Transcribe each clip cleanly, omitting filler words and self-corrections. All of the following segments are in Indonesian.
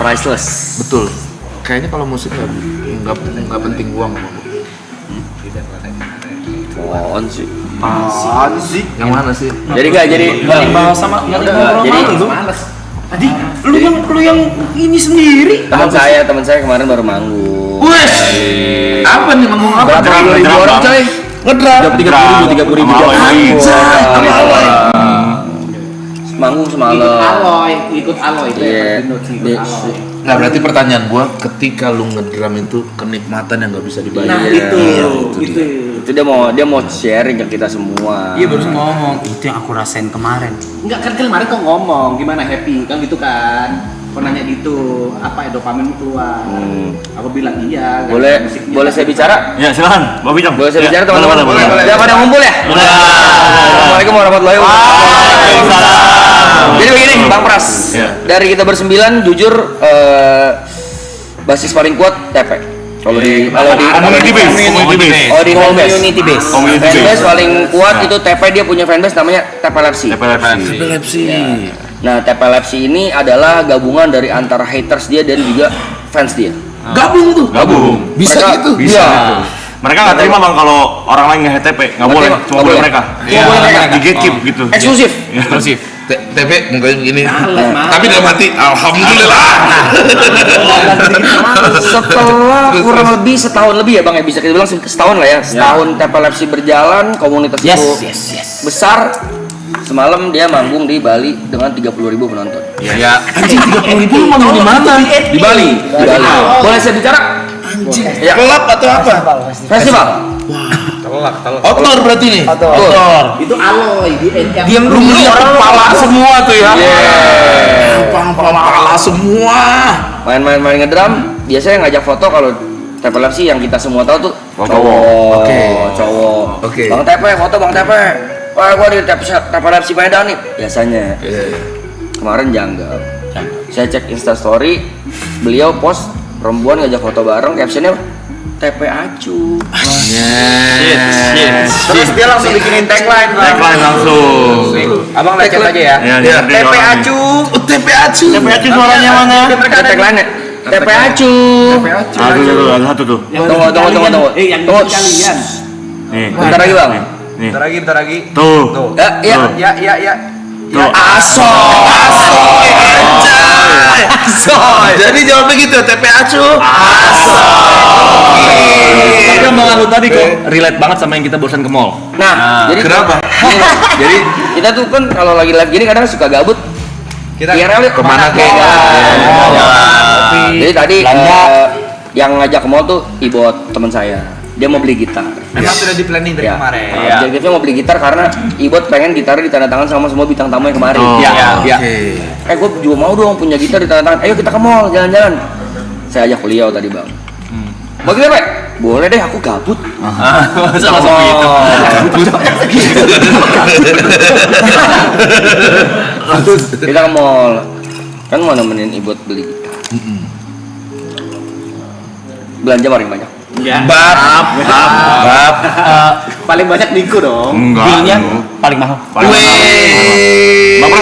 priceless. Betul. Kayaknya kalau musik nggak penting uang. On sih. Apaan sih? Yang mana sih? Jadi Bahas sama jadi lu. Tadi lu yang ini sendiri. teman saya kemarin baru manggung. Wih. Apa nih manggung apa? Berapa ribu orang coy? Ngedram. Jam 30.000 manggung semalam. Ikut aloy itu Iya. Nah berarti pertanyaan gua, ketika lu ngedram itu kenikmatan yang nggak bisa dibayar. Nah Iya, itu Itu dia mau sharing ke kita semua. Iya baru ngomong itu yang aku rasain kemarin. enggak kan kemarin kok ngomong gimana happy kan gitu kan. Kok nanya gitu, apa ya dopamin keluar. Aku bilang iya. Boleh saya bicara? Ya silakan, Bapak Bijang. Boleh saya bicara teman-teman? Boleh. Udah pada ngumpul ya? Assalamualaikum warahmatullahi wabarakatuh. Jadi begini, Bang Pras. Ya. Dari kita bersembilan, jujur basis paling kuat TP. Kalau di Community base. community base. Community Fanbase base. paling kuat itu TP, dia punya fanbase namanya TP Epilepsi. Nah, TP ini adalah gabungan dari antara haters dia dan juga fans dia. Gabung tuh. Gabung. Bisa Mereka- gitu. Iya. Mereka nggak terima bang kalau orang lain nge TP, nggak boleh, terima, cuma nggak boleh boleh. mereka. Cuma boleh mereka. Di gatekeep gitu. Eksklusif. Eksklusif. TP mukanya begini. Mas. Tapi dalam hati, alhamdulillah. Setelah kurang lebih setahun lebih ya bang ya, bisa kita bilang setahun lah ya. Setahun TP berjalan, komunitas itu besar. Semalam dia manggung di Bali dengan 30.000 penonton. Ya. Anjing 30.000 lu manggung di mana? Di Bali. Boleh saya bicara? Anjing. Ya. Kelab atau apa? Festival. Outdoor berarti nih. Outdoor. Itu aloy yang Diam lu lihat kepala semua tuh ya. Kepala semua. Main ngedrum, biasanya ngajak foto kalau TP yang kita semua tahu tuh Cowok. cowok. Oke. Bang TP, foto Bang TP. Wah, gua di TP Medan nih biasanya. Kemarin janggal. Saya cek Instastory, beliau post perempuan ngajak foto bareng, captionnya TP Acu. Terus dia langsung bikinin tagline. Tagline langsung. Abang lihat aja ya. Ya, TP Acu. TP Acu. TP Acu suaranya mana? Ada tagline-nya. TP Acu. Ada satu tuh. Tunggu. yang Tunggu. kalian. Nih. Bentar lagi bang. Nih. Bentar lagi. Tuh. Ya. Ya. Tuh. Asoy. Jadi jawabnya gitu, TP Acu. Tapi omongan lu tadi kok relate banget sama yang kita barusan ke mall. Nah, jadi Kenapa? jadi kita tuh kan kalau lagi live gini kadang suka gabut. Kita IRL yuk kemana kek? Jadi tadi yang ngajak ke mall tuh Ibot teman saya. Dia mau beli gitar. Emang sudah di planning dari Ya. kemarin. Objektifnya mau beli gitar karena Ibot pengen gitarnya ditandatangan sama semua bintang tamu yang kemarin. Iya. Gue juga mau dong punya gitar ditandatangan. Ayo kita ke mall jalan-jalan. Saya ajak beliau tadi bang. Bagaimana Pak? Boleh deh, aku gabut. Sama sepi itu. Kita ke mall. Kan mau nemenin Ibot beli gitar. Belanja paling banyak. Bab. Paling banyak Niko dong. Enggak. Bilnya paling mahal. Bapak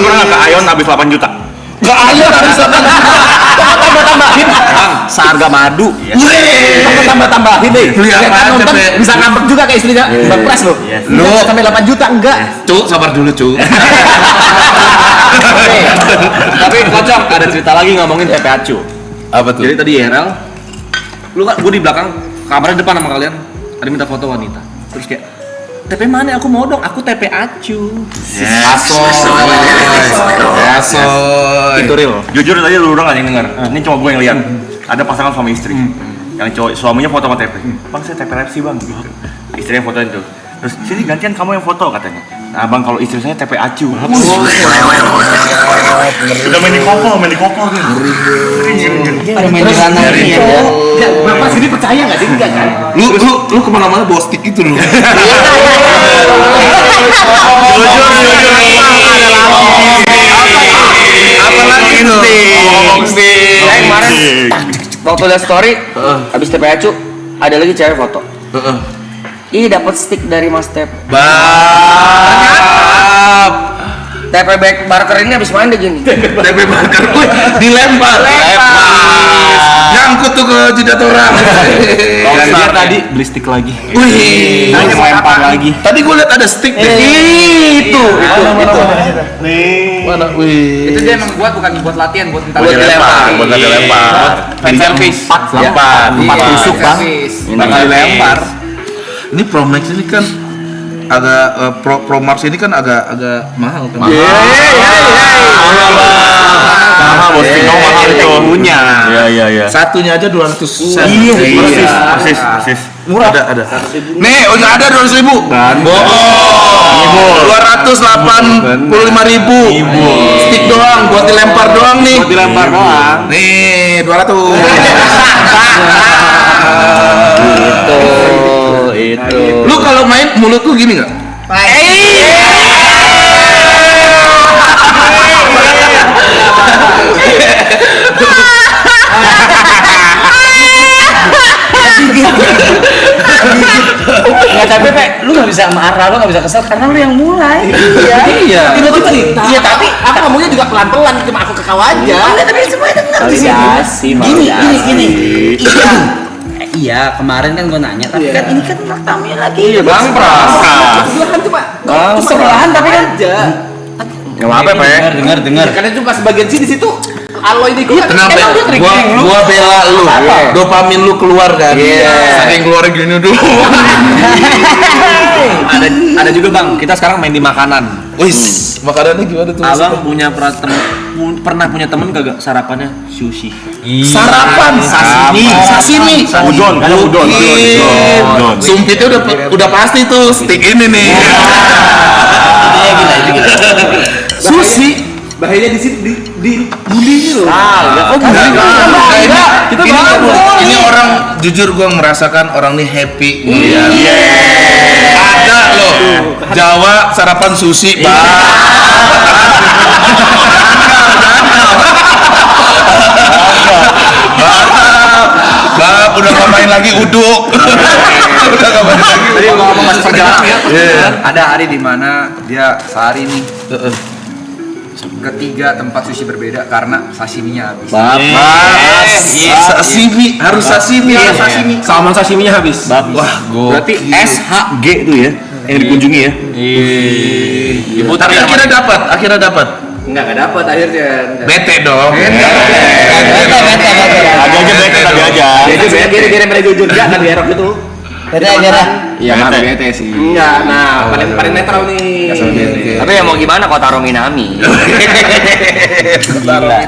pernah nggak ke Ayon habis 8 juta? Gak ayo habis Tambah-tambahin. Seharga madu. Tambah-tambahin deh. Beli apa aja, Nonton Be? bisa ngambek juga kayak istrinya. Bang Pras lo. Lu Sampai 8 juta enggak? Cuk, sabar dulu, Cuk. Tapi kocok ada cerita lagi ngomongin TP Acu. Apa tuh? Jadi tadi IRL, lu kan gue di belakang, kamarnya depan sama kalian, ada minta foto wanita. Terus kayak, TP mana? Aku mau dong, aku TP Acu. Asoy. Itu real. Jujur tadi lu udah nggak yang denger. Ini cuma gue yang lihat. Ada pasangan suami istri. Yang cowok suaminya foto sama TP. Bang saya TP Repsi bang. Gitu. Istrinya fotoin tuh. Terus sini gantian kamu yang foto katanya. Nah bang kalau istri saya TP Acu. Udah main di kopo gitu. Ada main di ranah ini ya. Bapak sini percaya nggak sih? Enggak kan? Lu kemana-mana bawa stick itu lu. Apalagi tuh? Saya kemarin waktu lihat story, habis TP Acu, ada lagi cewek foto. Ih dapat stick dari Mas Tep. Bab. TP Barker ini habis main deh gini. TP bakar gue dilempar. tuh ke jidat orang. Dan dia tadi beli stick lagi. Wih, Nah, yang lempar lagi. tadi gue liat ada stick deh. Itu. Mana? Wih. Itu dia emang bukan buat latihan, buat Buat dilempar, buat dilempar. Fan service. 4 Empat tusuk bang. Bakal dilempar. Ini Pro Max ini kan agak Pro Mars ini kan agak mahal kan. Sama bos Tino mahal itu. Punya. Iya. Satunya aja 200 sen. Persis. Murah. Ada. Nih, oh nggak ada 200.000. Bohong. 285.000. Stick doang, buat dilempar doang nih. Buat dilempar doang. Nih, 200. Itu. Lu kalau main mulut lu gini nggak? Nggak capek, Pe. Lu nggak bisa marah, lu nggak bisa kesel karena lu yang mulai. Iya. Tiba-tiba cerita. Iya, tapi aku ngomongnya juga pelan-pelan, cuma aku ke kau aja. Enggak, tapi semuanya dengar di sini. Gini. Iya, kemarin kan gua nanya, tapi kan ini kan tamunya lagi. Iya bang, pras. Sebelahan cuma Sebelahan tapi kan aja. Nggak apa-apa Pe. Dengar. Ya, karena cuma sebagian sini situ alloy di gua. Kenapa? Emang dia trik lu? Gua bela lu. Dopamin lu keluar kan? Saking keluar gini dulu. Ada juga bang. Kita sekarang main di makanan. Wis, makanannya gimana tuh? Abang pernah punya temen kagak sarapannya sushi. Sarapan sashimi. Udon. Sumpitnya udah pasti tuh stick ini nih. Sushi. Bahaya di sini di bulinya loh. Ini orang jujur gua merasakan orang nih happy. Ada loh Jawa sarapan sushi, Bang. Bang, udah nggak main lagi uduk. Udah nggak main lagi. Tadi ngomong pas perjalanan ya. Ada hari di mana dia sehari nih ketiga tempat sushi berbeda karena sashiminya habis. Sashimi harus sashimi. Salmon sashiminya habis. Wah, Berarti SHG itu ya yang dikunjungi ya. Tapi akhirnya dapat. Enggak dapat akhirnya. Bete dong. Tadi aja. Jadi saya kira-kira mereka jujur jangan biar itu. Iya, mah bete sih. Enggak, nah paling netral nih. Tapi ya mau gimana kok taruh Minami?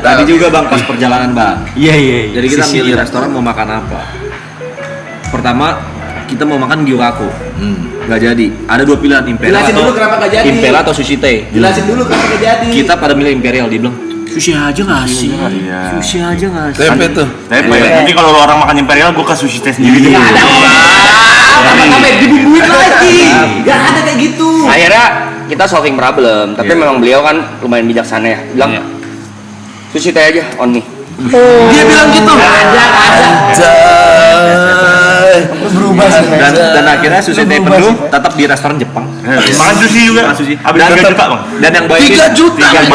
Tadi juga bang pas perjalanan bang. Iya. Jadi kita milih restoran mau makan apa. Pertama kita mau makan gyokako. Nggak jadi. Ada 2 pilihan, Imperial Jelasin dulu kenapa nggak jadi. Imperial atau sushi teh. Jelasin dulu kenapa nggak jadi. Kita pada milih Imperial, dia bilang sushi aja nggak sih? Iya. Sushi aja nggak sih? Tempe tuh. Nanti kalau orang makan Imperial, gue ke sushi teh sendiri dulu. Apa dibumbuin lagi. Enggak ada kayak gitu. Akhirnya kita solving problem, tapi memang beliau kan lumayan bijaksana ya. Bilang sushi teh aja on me. Dia bilang gitu. Dan akhirnya sushi teh penuh, tetap di restoran Jepang. Makan sushi juga. Makan sushi. Habis 3 juta bang. Dan yang bayarin 3 juta. yang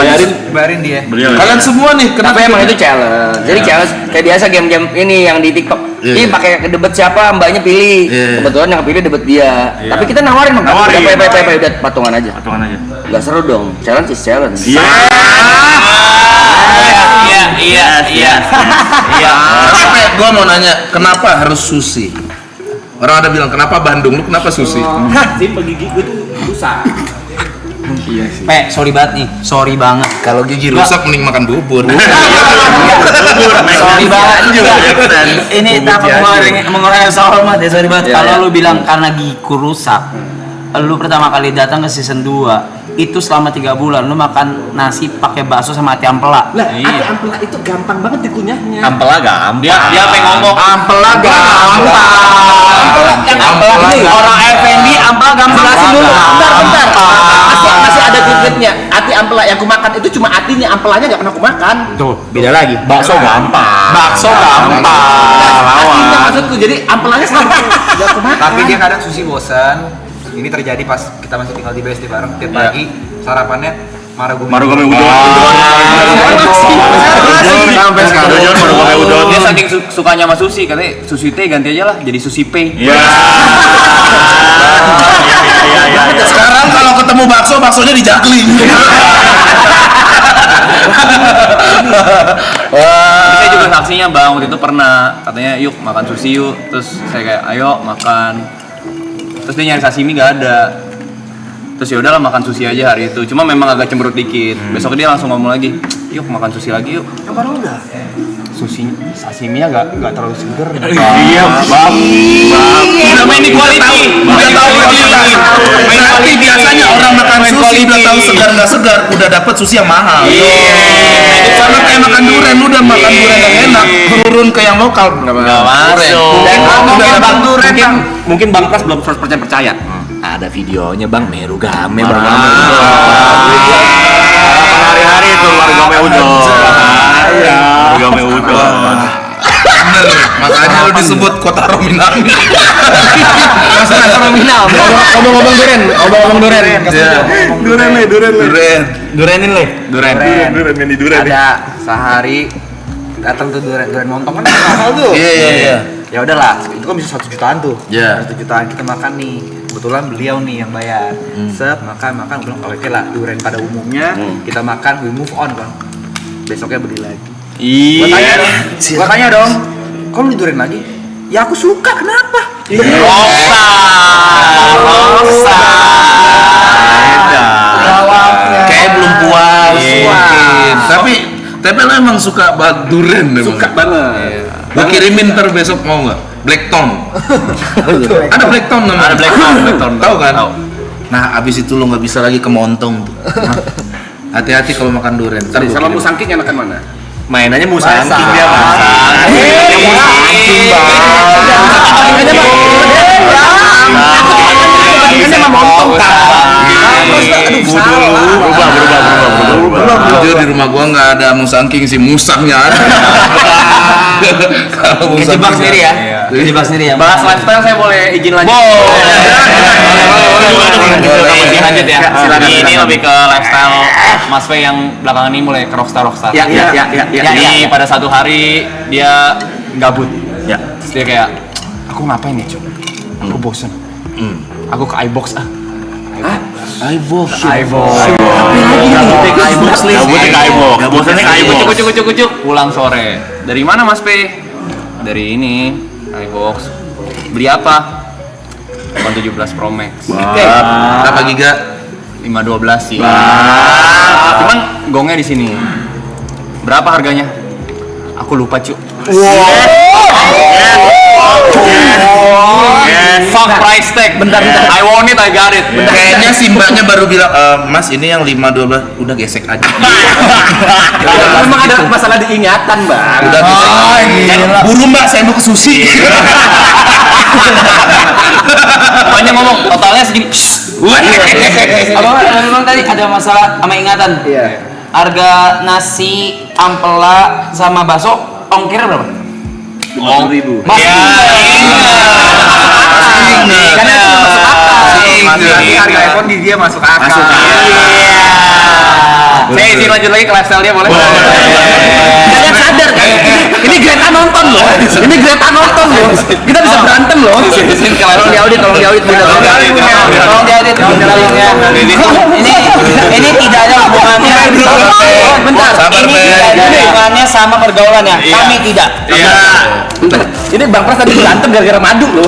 Bayarin dia. Beliau. Kalian semua nih, Tapi kenapa emang itu challenge. Jadi challenge kayak biasa game-game ini yang di TikTok. Ini pakai debat siapa, mbaknya pilih. Kebetulan yang pilih debat dia. Tapi kita nawarin bang. Nawarin. Udah patungan aja. Patungan aja. Gak seru dong. Challenge is challenge. Iya. Tapi gua mau nanya, kenapa harus sushi? Orang ada bilang, kenapa Bandung? Lu kenapa sushi? Simpel gigi gue tuh rusak. Pe, sorry banget. Kalau gigi rusak mending makan bubur. Sorry banget juga. Ini tanpa mengurangi rasa hormat ya, sorry banget. Kalau lu bilang karena gigiku rusak, lu pertama kali datang ke season 2 itu selama 3 bulan lu makan nasi pakai bakso sama ati ampela. Lah, ati ampela itu gampang banget dikunyahnya. Ampela gampang. Dia pengen ngomong Ampela gampang. ampela ini orang Effendi ampela gampang. Jelasin dulu. Bentar. Masih ada kritiknya. Ati ampela yang aku makan itu cuma atinya, ampelanya nggak pernah aku makan. Tuh, beda lagi. Bakso gampang. Atinya maksudku, jadi ampelanya sama nggak aku makan. Tapi dia kadang sushi bosan. Ini terjadi pas kita masih tinggal di BSD bareng. Tiap pagi sarapannya Marugame Marugame udon. Sampai sekarang. Marugame udon. Dia saking sukanya sama sushi, katanya sushi teh ganti aja lah jadi sushi pay. Iya. Sekarang kalau ketemu baksonya dijakling. Saya juga saksinya bang, waktu itu pernah katanya yuk makan sushi yuk, terus saya kayak ayo makan, terus dia nyari sashimi nggak ada, terus ya udahlah makan sushi aja hari itu, cuma memang agak cemberut dikit. Besok dia langsung ngomong lagi, yuk makan sushi lagi yuk. Apa udah? Sashiminya nggak terlalu seger. Iya, bang. Udah main di quality. Udah tahu berarti biasanya orang makan sushi udah tahu segar nggak segar, udah dapet sushi yang mahal. Sama kayak makan durian, lu udah makan durian yang enak, turun ke yang lokal Nggak masuk. Mungkin Bang Pras belum 100% percaya. Ada videonya bang, Meru Game bang. Hari-hari itu warga Meudo. Warga Meudo. Makanya lu disebut kota Rominami. Ngomong-ngomong duren. Durenin le. Duren yang di duren. Ada sehari datang tuh duren montong kan mahal tuh. Iya. Ya udahlah, itu kan bisa 1 jutaan tuh. Iya. 1 jutaan kita makan nih. Kebetulan beliau nih yang bayar. Sep, makan, bilang oke lah, duren pada umumnya kita makan, we move on kan. Besoknya beli lagi. Gua tanya dong, kok lu duren lagi? Ya aku suka, kenapa? Kayak belum puas mungkin. Tapi lo emang suka banget duren emang. Suka banget. Gua kirimin ntar besok mau nggak? Blackton. Ada Blackton namanya. Ada Blackton. Tahu kan? Nah, abis itu lo nggak bisa lagi ke Montong tuh. Hati-hati kalau makan durian. Ntar gua Sama kirim. musangking enakan mana? Mainannya musangking Masa? dia, Bang. Jujur di rumah gua nggak ada musangking sih, musangnya ada. Kalau Kejebak musangking sendiri ya. Iya. Kejebak sendiri ya. Bahas lifestyle saya boleh izin lanjut. Lanjut ya. Silakan. Ini lebih ke lifestyle Mas Fe yang belakangan ini mulai ke rockstar. Ya. Jadi pada satu hari dia gabut. Ya. Terus dia kayak, aku ngapain ya cuy? Aku bosen. Aku ke iBox ah. iBox. Bosannya ke iBox. Kucuk. Pulang sore. Dari mana Mas Pe? Dari ini iBox. Beli apa? iPhone 17 Pro Max. Berapa giga? 512 sih. Cuman gongnya di sini. Berapa harganya? Aku lupa cu. Fuck price tag. Bentar. I want it, I got it. Kayaknya si mbaknya baru bilang, Mas ini yang 512 udah gesek aja. Memang ada masalah diingatan, Bang. Udah gesek. Buru mbak, saya mau ke sushi. Banyak ngomong, totalnya segini. Apa memang tadi ada masalah sama ingatan? Iya. Harga nasi, ampela sama bakso ongkir berapa? 50.000. Karena itu masuk akal. Masuk Harga iPhone di dia masuk akal. Saya izin lanjut lagi ke lifestyle dia boleh? Kalian sadar kan? Ini Greta nonton loh. Kita bisa berantem loh. Tolong diaudit. Ini tidak ada hubungannya. Bentar. Sabar, Ini Ben. tidak ada hubungannya sama pergaulannya. Kami tidak. Bentar. Ini Bang Pras tadi berantem gara-gara madu loh.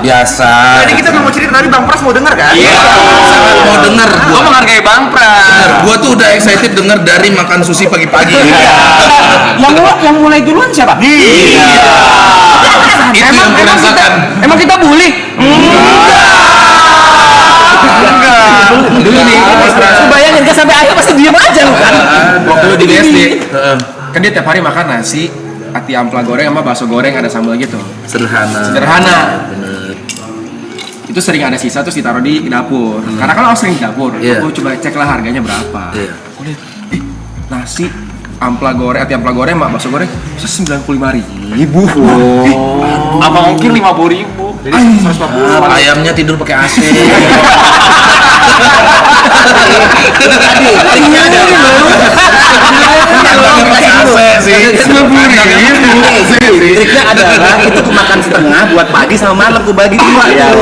biasa. Jadi kita mau cerita tadi Bang Pras mau denger kan? Iya. Sangat mau denger. Gua menghargai Bang Pras. Gua tuh udah excited denger dari makan sushi pagi-pagi. Yang mulai duluan siapa? Iya. Itu yang kurasakan. Emang kita bully? Dulu nih, bayangin kan sampai akhir pasti diem aja lu kan. Waktu di BSD, kan dia tiap hari makan nasi, ati ampla goreng sama bakso goreng ada sambal gitu. Sederhana. Itu sering ada sisa terus ditaruh di dapur. Karena kan aku sering di dapur, Iya. aku coba cek lah harganya berapa. Iya. Aku lihat, nasi ampla goreng, ati ampla goreng sama bakso goreng bisa 95.000. Apa mungkin 50.000? Jadi 140. Ayamnya tidur pakai AC. triknya adalah itu aku makan setengah buat pagi sama malam aku bagi 2 ya.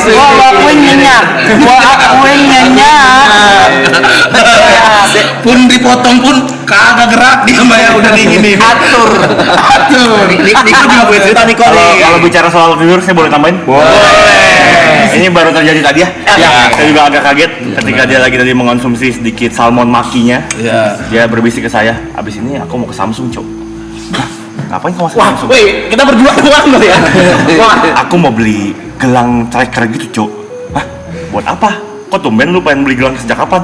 Walaupun nyenyak. Pun dipotong pun kagak gerak dia Mbak ya udah nih gini. Atur. Niko juga boleh cerita Niko nih. Kalau bicara soal tidur, saya boleh tambahin? Boleh. Ini baru terjadi tadi ya. Saya juga agak kaget ketika dia lagi tadi mengonsumsi sedikit salmon makinya. Dia berbisik ke saya, abis ini aku mau ke Samsung, Cok. Hah? Ngapain kamu masuk Samsung? Woi, kita berdua doang loh ya. Aku mau beli gelang tracker gitu, Cok. Hah? Buat apa? Kok tumben lu pengen beli gelang sejak kapan?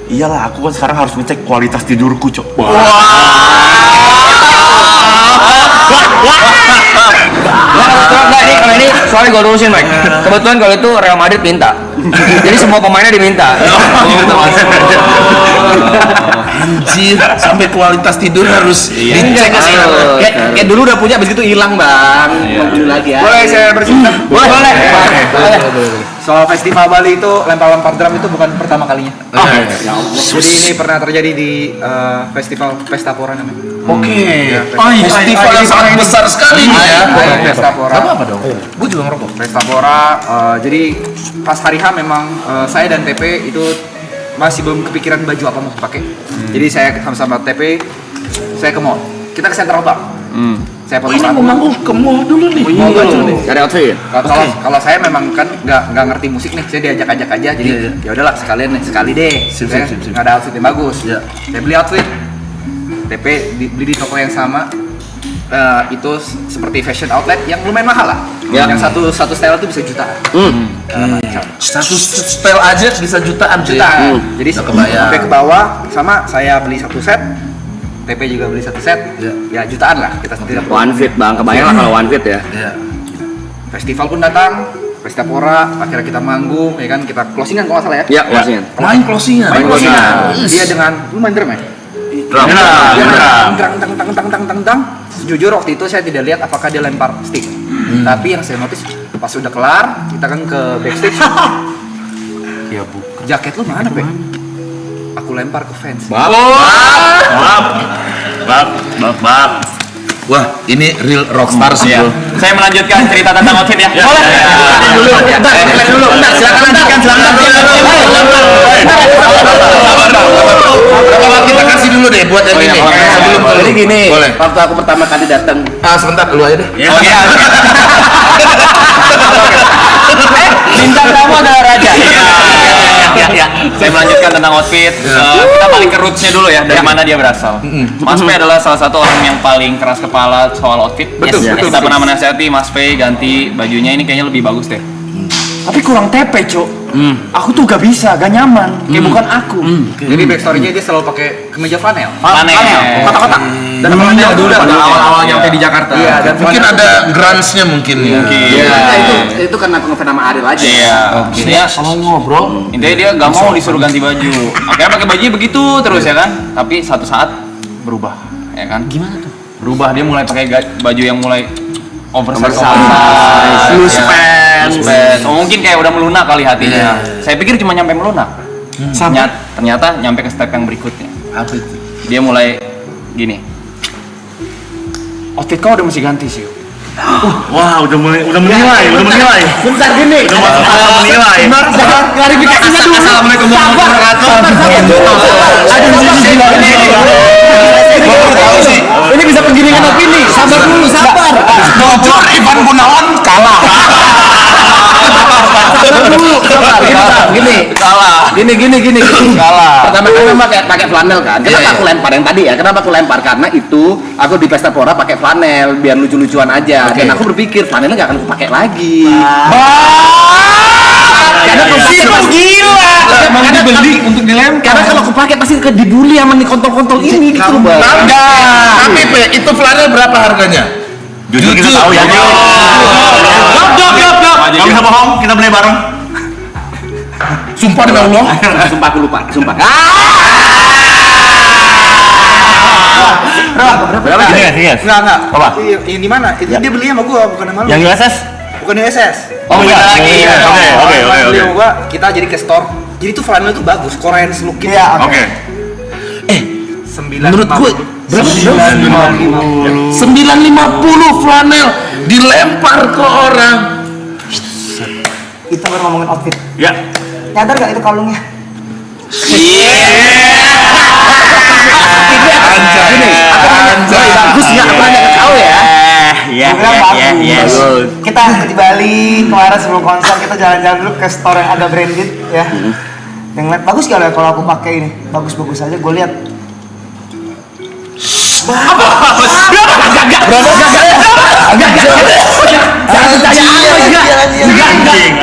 Iyalah, aku kan sekarang harus ngecek kualitas tidurku, Cok. Kalau ini soalnya gue lurusin, Mike. Kebetulan kalau itu Real Madrid minta. Jadi semua pemainnya diminta. Anjir, sampai kualitas tidur harus dicek. Kayak dulu udah punya, abis itu hilang bang. Mau dulu lagi ya. Boleh saya bercerita? Boleh. Soal festival Bali itu lempar-lempar drum itu bukan pertama kalinya. Jadi ini pernah terjadi di festival Pestapora namanya. Festival yang sangat besar sekali nih ya. Pestapora. Apa dong? Gue juga ngerokok. Pestapora. Jadi pas hari H memang saya dan TP itu masih belum kepikiran baju apa mau pakai. Jadi saya sama TP saya ke mall. Kita ke Central Bank. Saya foto Ini mau manggung ke mall dulu nih. mau baju nih. Cari outfit. Kalau saya memang kan nggak ngerti musik nih, saya diajak-ajak aja, jadi ya udahlah sekalian nih, sekali deh. Saya nggak ada outfit yang bagus. Saya beli outfit, TP beli di toko yang sama. Itu seperti fashion outlet yang lumayan mahal lah. Yang satu style itu bisa jutaan. Satu style aja bisa jutaan. Jadi sampai ke bawah sama saya beli satu set. TP juga beli satu set, ya jutaan lah kita tidak One fit bang, kebayang lah kalau one fit ya. Festival pun datang, Pestapora, akhirnya kita manggung, ya kan kita closingan kalau nggak salah ya. Iya, closingan. Main closingan. Dia dengan lu main drum ya? Drum. Tang. Jujur waktu itu saya tidak lihat apakah dia lempar stick. Tapi yang saya notice pas sudah kelar, kita kan ke backstage. Ya bukan. Jaket lu mana, Be? Aku lempar ke fans. Maaf. Wah, ini real rockstar sih, bro. Saya melanjutkan cerita tentang outfit ya. Boleh? Silakan lanjutkan. Kita kasih dulu deh buat yang ini. Jadi gini, Boleh. waktu aku pertama kali datang, Sebentar, lu aja deh. Bintang tamu adalah raja. Ya. Saya melanjutkan tentang outfit. Kita balik ke rootsnya dulu ya, dari mana dia berasal. Mas P adalah salah satu orang yang paling keras kepala soal outfit. Betul. Kita pernah menasihati Mas P ganti bajunya, ini kayaknya lebih bagus deh. Tapi kurang tepe, Cok. Aku tuh gak bisa, gak nyaman. Kayak bukan aku. Jadi backstory-nya dia selalu pakai kemeja flanel. Kotak-kotak. Dan flanel dulu pada awal-awal nyampe di Jakarta. Iya, dan Mungkin ada grunge-nya mungkin ya. itu karena aku ngefans sama Ariel aja. Iya. Intinya kalau ngobrol, intinya dia gak mau disuruh ganti baju. Akhirnya pakai bajunya begitu terus ya kan. Tapi satu saat berubah, ya kan? Gimana tuh? Berubah, dia mulai pakai baju yang mulai oversize, loose pants. Oh, mungkin kayak udah melunak kali hatinya. Saya pikir cuma nyampe melunak. Ternyata nyampe ke step yang berikutnya. Apa itu? Dia mulai gini. Outfit kau udah mesti ganti sih. Wah, udah menilai. Bentar gini. Udah masuk masa menilai. Klarifikasinya dulu. Assalamualaikum warahmatullahi wabarakatuh. Ini bisa penggiringan opini. Sabar dulu, sabar. Jujur, Ivan Gunawan kalah. Gini. Pertama kali memang pakai flanel kan. Kenapa aku lempar yang tadi ya? Kenapa aku lempar? Karena itu aku di Pestapora pakai flanel biar lucu-lucuan aja. Dan aku berpikir flanelnya nggak akan aku pakai lagi. Karena aku gila. Emang dibeli untuk dilempar. Karena kalau aku pakai pasti dibully sama nih kontol-kontol ini gitu bang. Tapi Pe, itu flanel berapa harganya? Jujur kita tahu ya. Kamu bisa bohong, kita beli bareng. Sumpah demi Allah. Sumpah aku lupa. Sumpah. Berapa? Serius. Enggak. Apa? Yang di mana? Itu dia beli sama gua, bukan sama lu. Yang USS? Bukan USS. Oh iya. Oke. Beli sama gua, kita jadi ke store. Jadi tuh flanel tuh bagus, Korean look gitu. Oke. 950. Menurut gue 950 flanel dilempar ke orang. Kita baru ngomongin outfit. Ya. Nyadar gak itu kalungnya? Bagus nggak? Aku nanya ke kau ya. Ya, Bagus. Kita di Bali kemarin sebelum konser kita jalan-jalan dulu ke store yang agak branded ya. Yang lihat bagus kalau aku pakai ini. Bagus-bagus aja gue lihat.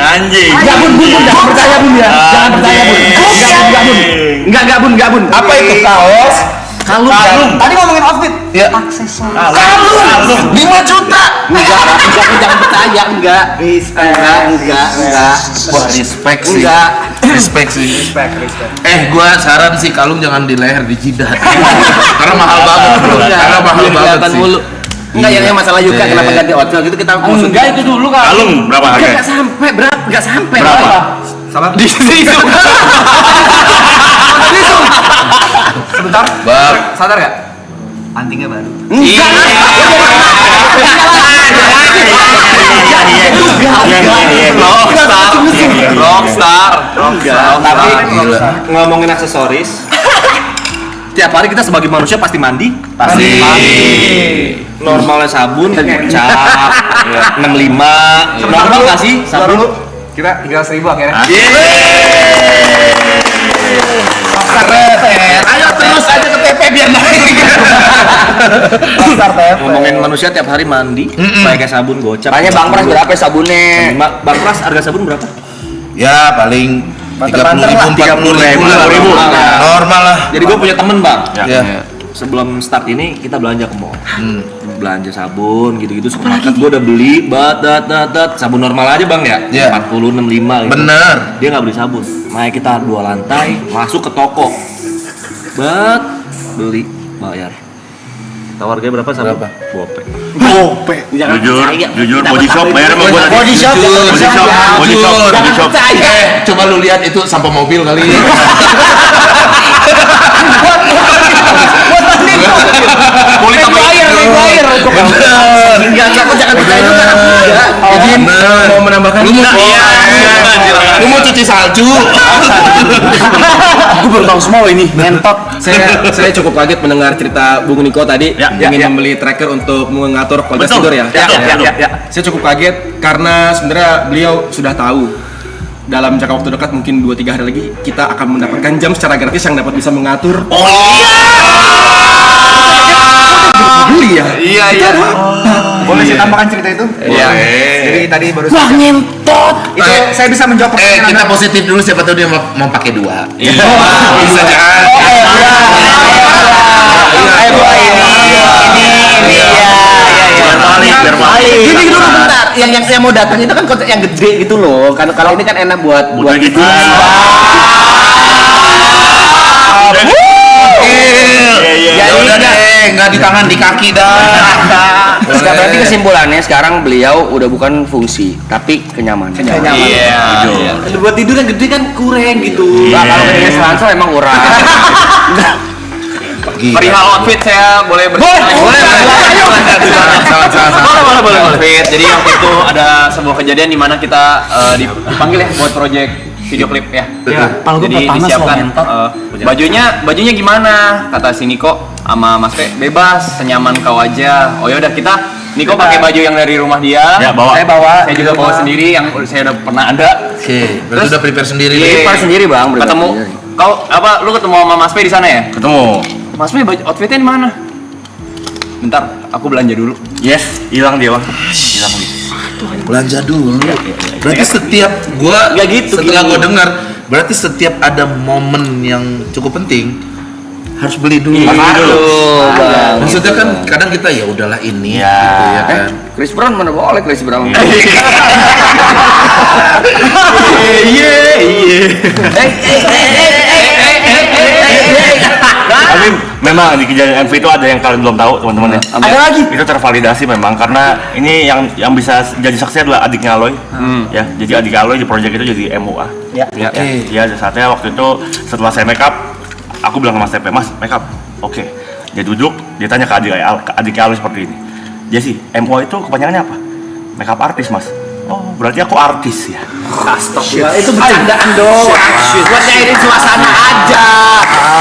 Anjing. Enggak bun, jangan percaya bun ya. Jangan percaya bun. Enggak bun. Apa itu kaos? Kalung. Tadi ngomongin outfit. Ya. Aksesoris. Kalung 5 juta. Jangan percaya, enggak. Wah, respect sih. Enggak. Respect sih. Gua saran sih kalung jangan di leher, di jidat. Karena mahal banget, bro. Karena mahal banget sih. Enggak, yang masalah Yuka kenapa ganti outfit gitu kita maksudnya. Enggak, itu dulu kan. Kalung berapa harganya? Enggak sampai. Berapa? Sama Di situ. sebentar. Bang, Sadar gak? Antingnya baru. Rockstar. Tapi Ngomongin aksesoris, tiap hari kita sebagai manusia pasti mandi. pasti. Normalnya sabun, cap, 65. Normal nggak sih sabun? Kita 300.000 akhirnya. Ayo terus aja ke TP biar naik. Ngomongin manusia tiap hari mandi, pakai sabun gocap. Tanya Bang Pras berapa sabunnya? Bang Pras harga sabun berapa? Ya paling 30.000, 40.000 lah. Normal lah. Jadi gue punya temen bang. Ya. Sebelum start ini kita belanja ke mall. Belanja sabun gitu-gitu supermarket gue udah beli sabun normal aja bang ya. Iya. 40 65 gitu. Bener. Dia nggak beli sabun. Makanya kita 2 lantai masuk ke toko. Beli bayar. Tahu harganya berapa sabun? Berapa? Gope. Jujur, body shop bayar sama gua tadi. Body shop. Body shop. Coba lu lihat itu sampah mobil kali. Kulit sama Maguire. Enggak, aku jangan percaya juga. Izin mau menambahkan. Lu mau cuci salju? Aku baru tahu semua ini. Ngentot. Saya cukup kaget mendengar cerita Bung Niko tadi ingin ya. membeli tracker untuk mengatur kualitas Betul. tidur ya. Saya cukup kaget karena sebenarnya beliau sudah tahu dalam jangka waktu dekat mungkin 2-3 hari lagi kita akan mendapatkan jam secara gratis yang dapat bisa mengatur. Beli ya? Iya. Boleh saya tambahkan cerita itu? Iya. Jadi tadi baru Wah, ngentot. itu saya bisa menjawab pertanyaan Kita Anda. positif dulu, siapa tahu dia mau pakai 2. Bisa jangan. Biar balik. Gini dulu bentar. Yang mau datang itu kan konsep yang gede gitu loh. Kalau ini kan enak buat gitu. Ya udah deh, nggak di tangan, di kaki dah. Sekarang berarti kesimpulannya sekarang beliau udah bukan fungsi tapi kenyamanan. Iya. buat tidur yang gede kan kurang gitu. Nah, kalau kenyamanan selangsung emang kurang. Perihal outfit saya boleh bertanya. Boleh. Outfit. Jadi waktu itu ada sebuah kejadian di mana kita dipanggil ya buat project video klip ya. Jadi disiapkan bajunya gimana? Kata si Niko sama Mas Pe, bebas, senyaman kau aja. Oh ya udah kita Niko pakai baju yang dari rumah dia. Ya, bawa. Saya juga bawa sendiri yang saya udah pernah ada. Oke, berarti udah prepare sendiri. Prepare sendiri Bang, prepare Ketemu sendiri. kau lu ketemu sama Mas Pe di sana ya? Ketemu. Mas Pe baju outfitnya di mana? Bentar, aku belanja dulu. Yes, hilang dia, Bang. Hilang dia. Belanja dulu. Berarti setiap gua Nggak gitu, setelah gini. gua dengar, berarti setiap ada momen yang cukup penting harus beli dulu. Bang. Maksudnya kan kadang kita ya udahlah ini Ya. gitu ya kan. Chris Brown mana boleh Chris Brown. Tapi memang di kejadian MV itu ada yang kalian belum tahu teman-teman ya. Ada lagi. Itu tervalidasi memang karena ini yang bisa jadi saksi adalah adiknya Aloy. Ya, jadi adik Aloy di project itu jadi MUA. Ya. Ya, saatnya waktu itu setelah saya make up, aku bilang ke Mas Tepe, Mas make up, oke. Dia duduk, dia tanya ke adiknya Alwi seperti ini. Jesse, MO itu kepanjangannya apa? Makeup artist, Mas. Oh, berarti aku artis ya. Astagfirullah, itu bercandaan doang. Buat nyairin suasana aja.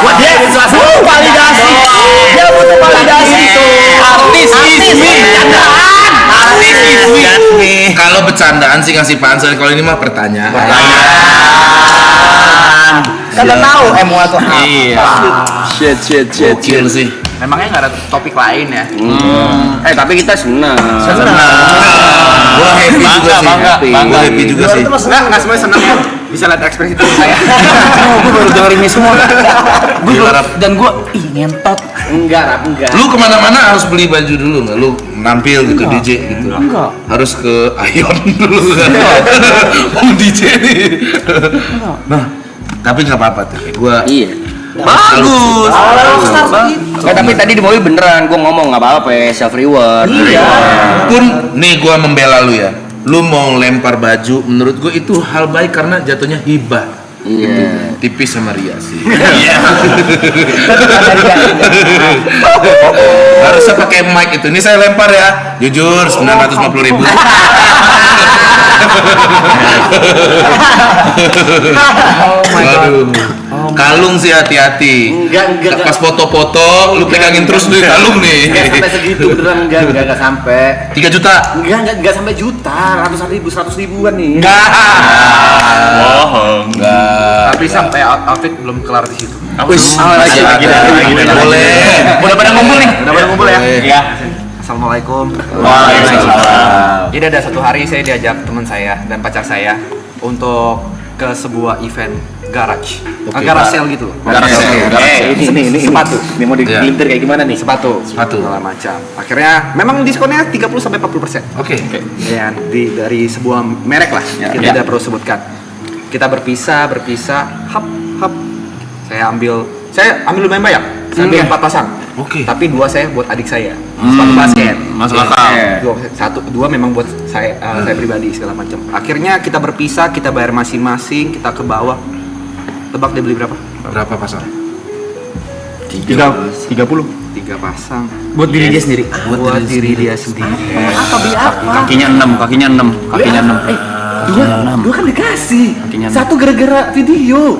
Buat nyairin suasana. Validasi. Dia butuh validasi itu. Artis is me. Bercandaan. Artis is me. Kalau bercandaan sih ngasih pansel, kalau ini mah pertanyaan. Karena tahu MO atau apa. Iya. Shit. Gokil sih. Memangnya nggak ada topik lain ya? Tapi kita senang. Gua happy juga sih. Bangga. Gua happy juga sih. Nggak semuanya senang ya. Bisa lihat ekspresi tubuh saya. Gue baru dengerin ini semua. Gila, Rap. Dan gue ngentot. Enggak. Lu kemana-mana harus beli baju dulu nggak? Lu nampil gitu DJ gitu. Enggak. Harus ke Ion dulu kan. DJ nih. Nah, tapi nggak apa-apa tuh. Gua Iya. Bagus. Tapi tadi di mobil beneran gue ngomong nggak apa-apa ya, self reward. Iya. pun nih gua membela lu ya. Lu mau lempar baju, menurut gua itu hal baik karena jatuhnya hibah. Iya. Tipis sama Ria sih. Harusnya pakai mic itu. Ini saya lempar ya. Jujur 950.000. Waduh. Kalung sih hati-hati. Enggak. Pas foto-foto lu pegangin terus nih kalung nih. Enggak sampai segitu beneran, enggak sampai. 3 juta. Enggak sampai juta, ratusan ribu, 100 ribuan nih. Bohong. Enggak. Tapi sampai outfit belum kelar di situ. Boleh. Udah pada ngumpul nih. Udah pada ngumpul ya. Iya. Assalamualaikum. Waalaikumsalam. Jadi ada satu hari saya diajak teman saya dan pacar saya untuk ke sebuah event garage. Garage sale gitu. Garage sale. Ini sepatu. Ini mau digelintir kayak gimana nih? Sepatu. Segala macam. Akhirnya memang diskonnya 30-40%. Oke. Ya, dari sebuah merek lah. Kita tidak perlu sebutkan. Kita berpisah. Hap. Saya ambil lumayan banyak. Saya ambil 4 pasang. Oke. Tapi 2 saya buat adik saya. Sepatu basket. Masuk akal. Dua memang buat saya pribadi segala macam. Akhirnya kita berpisah, kita bayar masing-masing, kita ke bawah. Tebak dia beli berapa? Berapa pasang? 30. 3 pasang. Buat diri dia sendiri. Buat diri dia sendiri. Apa beli apa? Kakinya 6. Dua kan dikasih. Kakinya Satu gara-gara video.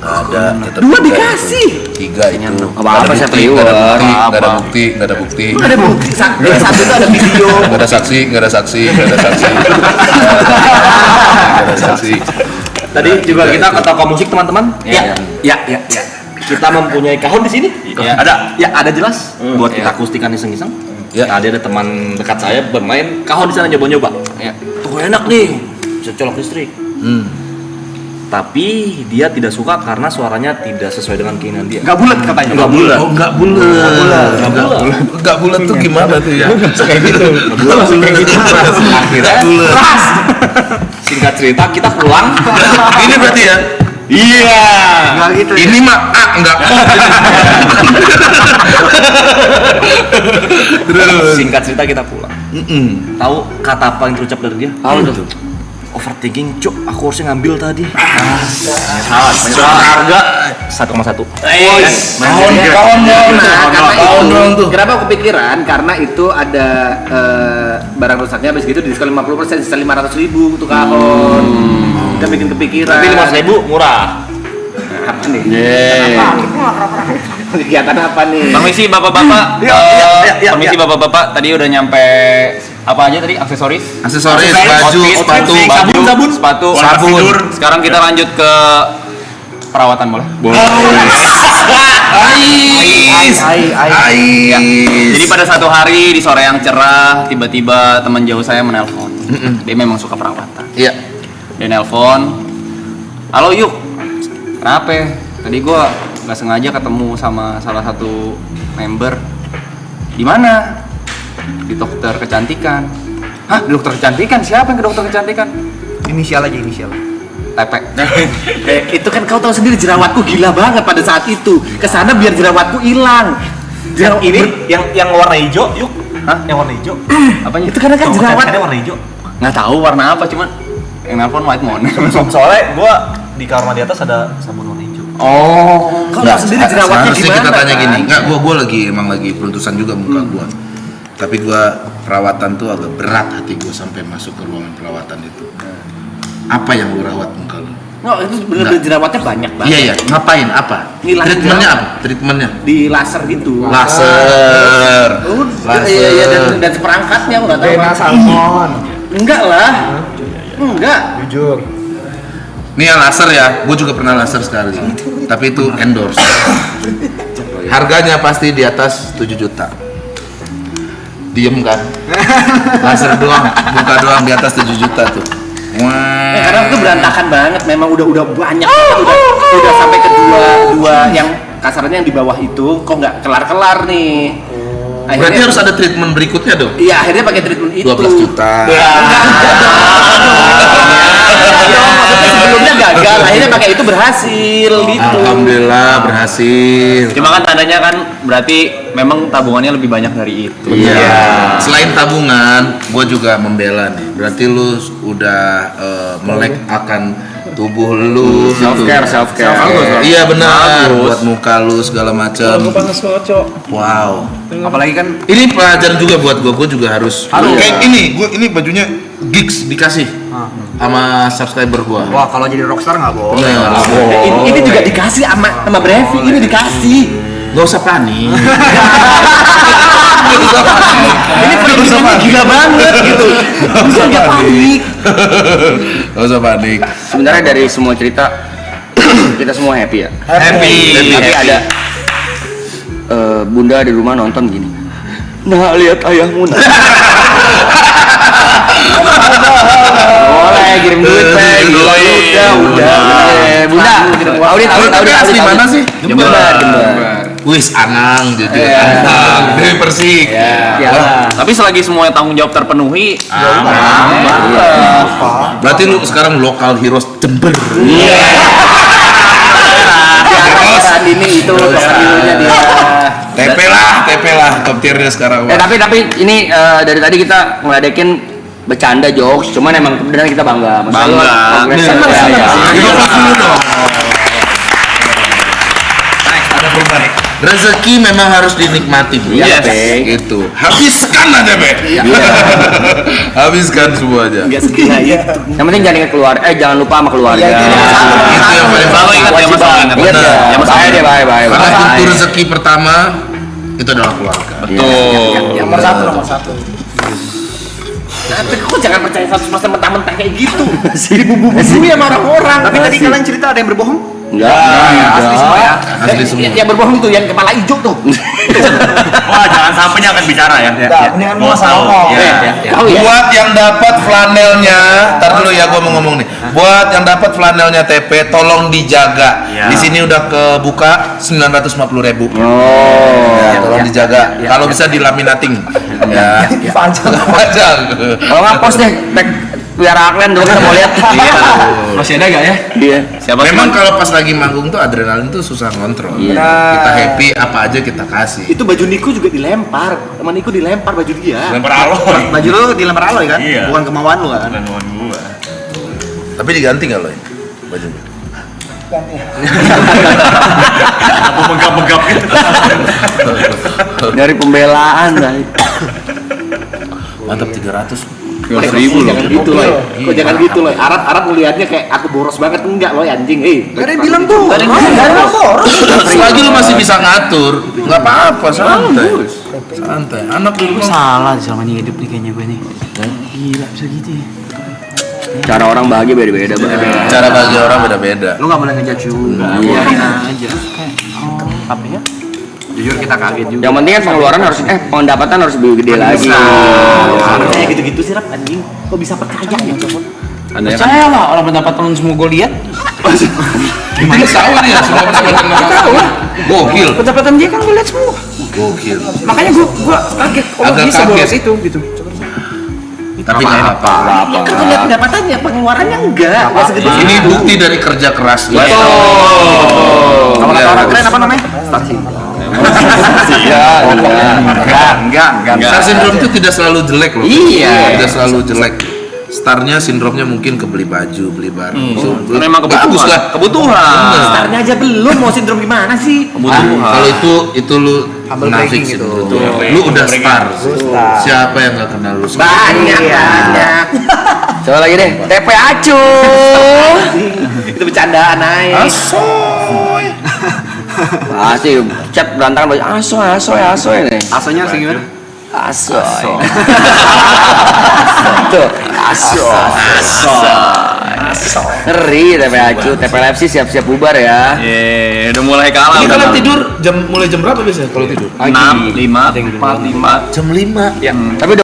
Ada. 2 dikasih. 3 itu. Apa-apa saya Nggak reward. ada bukti. Ada bukti. Satu itu ada video. Nggak ada saksi. Tadi juga kita ke toko musik teman-teman. Iya. Ya. Kita mempunyai kahon di sini. Iya. Ada jelas. Buat kita akustikan iseng-iseng. Ya. Tadi ada teman dekat saya bermain kahon di sana nyoba-nyoba. Iya. Tuh enak nih. Bisa colok listrik. Tapi dia tidak suka karena suaranya tidak sesuai dengan keinginan dia. Enggak bulat katanya. Enggak bulat. Oh, enggak bulat tuh gimana tuh ya? Kayak gitu. Langsung kayak gitu. Akhirnya keras. Singkat cerita kita pulang. Ini berarti ya? Iya. Enggak gitu. Ini mah enggak. Terus. Singkat cerita kita pulang. Tahu kata apa yang terucap dari dia? Apa tuh? Overthinking, cuk. Aku harusnya ngambil tadi. Soal harga 1,1. Kenapa aku kepikiran? Karena itu ada barang rusaknya, habis gitu diskon 50%, sisa 500.000 untuk kahon. Udah bikin kepikiran. Tapi 5.000 murah. Apa nih? Kegiatan apa nih? Permisi bapak-bapak. Permisi bapak-bapak. Tadi udah nyampe apa aja tadi? Aksesoris, Aksesoris, baju, sepatu, sabun. Sekarang kita lanjut ke perawatan boleh? Ya. Jadi pada satu hari di sore yang cerah, tiba-tiba teman jauh saya menelpon. Dia memang suka perawatan. Iya. Dia nelpon, halo Yuk, kenapa? Tadi gua nggak sengaja ketemu sama salah satu member. Di mana? Di dokter kecantikan. Hah, di dokter kecantikan? Siapa yang ke dokter kecantikan? Inisial aja inisial. Tepek. Itu kan kau tahu sendiri jerawatku gila banget pada saat itu. Kesana biar jerawatku hilang. Ini yang warna hijau, Yuk. Hah? Yang warna hijau. Apanya? Itu karena kan jerawat. warna hijau. Nggak tahu warna apa, cuman yang nelpon white moon. Soalnya gua di kamar di atas ada sabun warna hijau. Oh. Kau tahu sendiri jerawatnya Harusnya gimana. kita tanya kan? gini, enggak gua lagi peruntusan juga muka gua. Tapi gua perawatan tuh agak berat hati gua sampai masuk ke ruangan perawatan itu. Apa yang lu rawat muka lu? No, itu bener-bener jerawatnya banyak banget. Iya ya, ngapain apa? Ngilangin Treatmentnya jerawat. apa? Treatmentnya? Di laser gitu. Laser. Iya, dan seperangkatnya aku nggak tahu. Bena salmon. Enggak lah. Enggak. Jujur. Nih yang laser ya, gue juga pernah laser sekali. Tapi itu endorse. Harganya pasti di atas 7 juta. Diem kan? Laser doang, muka doang di atas 7 juta tuh. Wah. Karena itu berantakan banget. Memang udah banyak. Udah sampai ke dua yang kasarnya yang di bawah itu kok nggak kelar nih. Berarti harus ada treatment berikutnya dong? Iya, akhirnya pakai treatment itu. 12 juta. Maksudnya sebelumnya gagal, akhirnya pakai itu berhasil gitu. Alhamdulillah berhasil. Cuma kan tandanya kan berarti memang tabungannya lebih banyak dari itu. Iya. Selain tabungan, gue juga membela nih. Berarti lu udah melek akan tubuh lu, Self care. Iya benar. Buat muka lu segala macam. Wow. Apalagi kan Ini pelajaran juga buat gue juga harus. Kayak ini bajunya gigs dikasih sama subscriber gue. wah kalau jadi rockstar nggak boleh. Ini juga dikasih sama Brevi, ini dikasih. Gak usah panik. Ini pendidikannya gila banget gitu. Bisa nggak panik. Gak usah panik. Sebenarnya dari semua cerita kita semua happy ya. Happy. Tapi ada bunda di rumah nonton gini. Nah, lihat ayahmu. Nah. Boleh kirim duit, Pak. Udah. Bunda, audit. Asli mana sih? Jember. Wis Anang jadi Anang Dewi Persik. Tapi selagi semua tanggung jawab terpenuhi, Berarti lu sekarang lokal heroes Jember. Saat ini itu lokasinya dia. TP lah top tiernya sekarang. Tapi ini dari tadi kita ngeladekin bercanda jokes, cuman emang beneran kita bangga. Bangga. Rezeki memang harus dinikmati, bro. Iya, Yes. Bang. Gitu. Habiskan aja, Be. Habiskan semua aja. Enggak segila ya. Yang penting jangan ingat keluarga, jangan lupa sama keluarga. Itu yang paling selalu ingat ya Mas, selalu ingat. Ingat ya. Ya, Mas. Bye. Karena pintu rezeki pertama itu adalah keluarga. Nomor satu. Tapi kok jangan percaya 100% mentah-mentah kayak gitu. Dibumbu-bumbui sama orang-orang. Tapi tadi kalian cerita ada yang berbohong? Enggak. Asli semua ya. Asli semua. Yang berbohong itu yang kepala hijau tuh. Wah, jangan sampai dia akan bicara ya. Mendingan mau ngomong. Tahu ya? Buat yang dapat flanelnya, tar dulu ya gua mau ngomong nih. Buat yang dapat flanelnya TP, tolong dijaga. Ya. Di sini udah kebuka 950.000. Oh. Ya, tolong dijaga. Kalau bisa dilaminating. Ya. Panjang. Kalau nggak post deh, tag biar Aklen dulu kita mau lihat. Masih ada gak ya? Dia. Siapa Memang kalau pas lagi manggung tuh adrenalin tuh susah ngontrol. Iya. Kita happy apa aja kita kasih. Itu baju Niko juga dilempar. Teman Niko dilempar baju dia. Lempar aloy. Baju lu dilempar aloy kan? Iya. Bukan kemauan lu kan? Bukan mau gua. Tapi diganti nggak lo ya bajunya? Apa megap-megap gitu. Dari pembelaan lah. Mantap 300. Jangan gitu loh. Kok jangan gitu loh. Arab ngelihatnya kayak aku boros banget, enggak loh anjing. Gak ada yang bilang tuh. Gak ada yang bilang boros. Selagi lu masih bisa ngatur, nggak apa-apa, santai. Santai. Anak di rumah. Salah selama ini hidup nih kayaknya gue nih. Gila bisa gitu ya. Cara orang bahagia beda-beda, Bang. Cara bagi orang beda-beda. Lu gak boleh ngejudge juga. Biarin aja. Apa ya? Jujur kita kaget juga. Yang penting kan pengeluaran harus pendapatan harus lebih gede lagi. Kayak gitu-gitu sih Rap anjing. Kok bisa percaya ya coba? Percaya lah orang pendapatan semua gue lihat. Ini tahu nih ya, semua pendapatan tahu lah. Gokil. Pendapatan dia kan gue lihat semua. Gokil. Makanya gue kaget. Oh Agak bisa boros kaget. itu gitu. Tapi nggak apa-apa. Kalau lihat pendapatannya, pengeluarannya enggak segede Ini itu. bukti dari kerja keras. Kalau kata orang keren apa namanya? Enggak. Star syndrome itu tidak selalu jelek loh. Iya. Tidak selalu jelek. Starnya sindromnya mungkin kebeli baju, beli barang. Karena emang Bagus kebutuhan. lah. Kebutuhan. Startnya aja belum, mau sindrom gimana sih? Kebutuhan. Kalau itu lu Humble munafik bragging sih. gitu. Lu udah star. Siapa yang gak kenal lu? Banyak. Coba lagi deh. TP Acung. Itu bercandaan aja. Pasti chat berantakan banyak asoy nih. Asonya harus gimana? Asoy. Tuh, asoy. Ngeri TP Acu, TP Lepsi siap-siap bubar ya. Udah mulai kalah. Ini kalian tidur mulai jam berapa biasanya kalau tidur? 6, 5, 4, 5. Jam 5. Tapi udah